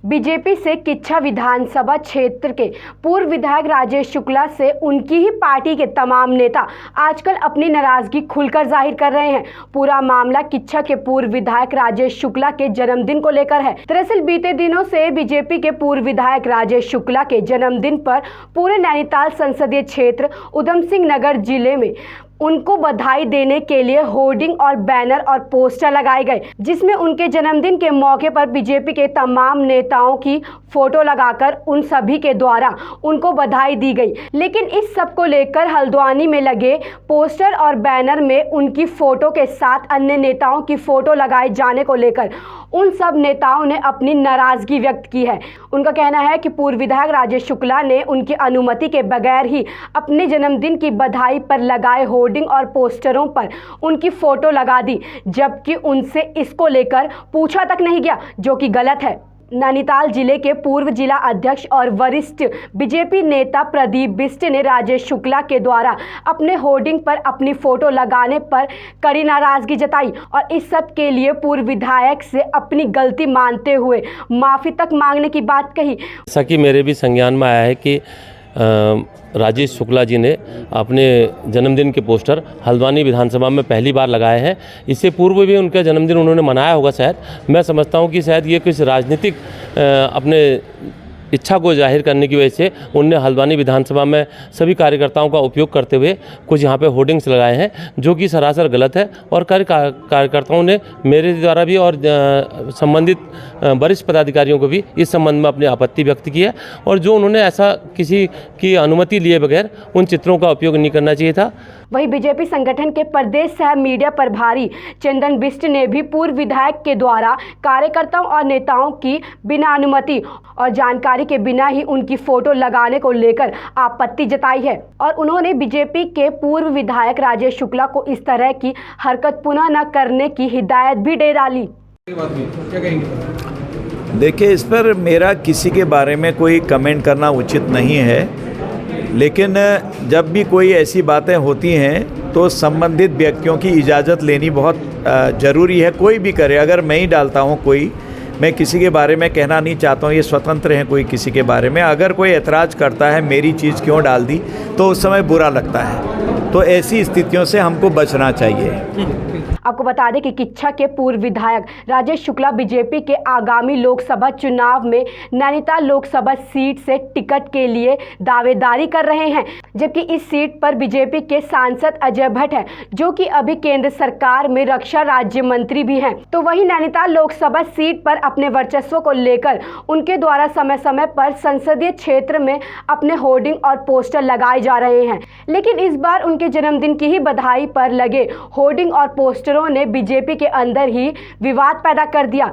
BJP से किच्छा विधानसभा क्षेत्र के पूर्व विधायक राजेश शुक्ला से उनकी ही पार्टी के तमाम नेता आजकल अपनी नाराजगी खुलकर जाहिर कर रहे हैं। पूरा मामला किच्छा के पूर्व विधायक राजेश शुक्ला के जन्मदिन को लेकर है। दरअसल बीते दिनों से बीजेपी के पूर्व विधायक राजेश शुक्ला के जन्मदिन पर पूरे नैनीताल संसदीय क्षेत्र उधम सिंह नगर जिले में उनको बधाई देने के लिए होर्डिंग और बैनर और पोस्टर लगाए गए, जिसमें उनके जन्मदिन के मौके पर बीजेपी के तमाम नेताओं की फोटो लगाकर उन सभी के द्वारा उनको बधाई दी गई। लेकिन इस सब को लेकर हल्द्वानी में लगे पोस्टर और बैनर में उनकी फोटो के साथ अन्य नेताओं की फोटो लगाए जाने को लेकर उन सब नेताओं ने अपनी नाराजगी व्यक्त की है। उनका कहना है कि पूर्व विधायक राजेश शुक्ला ने उनकी अनुमति के बगैर ही अपने जन्मदिन की बधाई पर लगाए होर्डिंग और पोस्टरों पर उनकी फोटो लगा दी, जबकि उनसे इसको लेकर पूछा तक नहीं गया, जो कि गलत है। नैनीताल जिले के पूर्व जिला अध्यक्ष और वरिष्ठ बीजेपी नेता प्रदीप बिष्ट ने राजेश शुक्ला के द्वारा अपने होर्डिंग पर अपनी फोटो लगाने पर कड़ी नाराजगी जताई और इस सब के लिए पूर्व विधायक से अपनी गलती मानते हुए माफी तक मांगने की बात कही। जैसा कि मेरे भी संज्ञान में आया है कि राजेश शुक्ला जी ने अपने जन्मदिन के पोस्टर हल्द्वानी विधानसभा में पहली बार लगाए हैं। इससे पूर्व भी उनका जन्मदिन उन्होंने मनाया होगा शायद। मैं समझता हूं कि शायद ये कुछ राजनीतिक अपने इच्छा को जाहिर करने की वजह से उनने हल्द्वानी विधानसभा में सभी कार्यकर्ताओं का उपयोग करते हुए कुछ यहाँ पे होर्डिंग्स लगाए हैं, जो कि सरासर गलत है। और कार्यकर्ताओं ने मेरे द्वारा भी और संबंधित वरिष्ठ पदाधिकारियों को भी इस संबंध में अपनी आपत्ति व्यक्त की है, और जो उन्होंने ऐसा किसी की अनुमति लिए बगैर उन चित्रों का उपयोग नहीं करना चाहिए था। वहीं बीजेपी संगठन के प्रदेश सह मीडिया प्रभारी चंदन बिष्ट ने भी पूर्व विधायक के द्वारा कार्यकर्ताओं और नेताओं की बिना अनुमति और जानकारी के बिना ही उनकी फोटो लगाने को लेकर आपत्ति जताई है, और उन्होंने बीजेपी के पूर्व विधायक राजेश शुक्ला को इस तरह की हरकत पुनः न करने की हिदायत भी दे डाली। देखिए, इस पर मेरा किसी के बारे में कोई कमेंट करना उचित नहीं है, लेकिन जब भी कोई ऐसी बातें होती हैं तो संबंधित व्यक्तियों की इजाज़त लेनी बहुत ज़रूरी है। कोई भी करे, अगर मैं ही डालता हूँ कोई, मैं किसी के बारे में कहना नहीं चाहता हूँ, ये स्वतंत्र हैं कोई किसी के बारे में। अगर कोई ऐतराज़ करता है मेरी चीज़ क्यों डाल दी, तो उस समय बुरा लगता है। तो ऐसी स्थितियों से हमको बचना चाहिए। आपको बता दें कि किच्छा के पूर्व विधायक राजेश शुक्ला बीजेपी के आगामी लोकसभा चुनाव में नैनीताल लोकसभा सीट से टिकट के लिए दावेदारी कर रहे हैं, जबकि इस सीट पर बीजेपी के सांसद अजय भट्ट हैं, जो कि अभी केंद्र सरकार में रक्षा राज्य मंत्री भी हैं। तो वहीं नैनीताल लोकसभा सीट पर अपने वर्चस्व को लेकर उनके द्वारा समय समय पर संसदीय क्षेत्र में अपने होर्डिंग और पोस्टर लगाए जा रहे हैं। लेकिन इस बार उनके जन्मदिन की ही बधाई पर लगे होर्डिंग और पोस्टरों ने बीजेपी के अंदर ही विवाद पैदा कर दिया।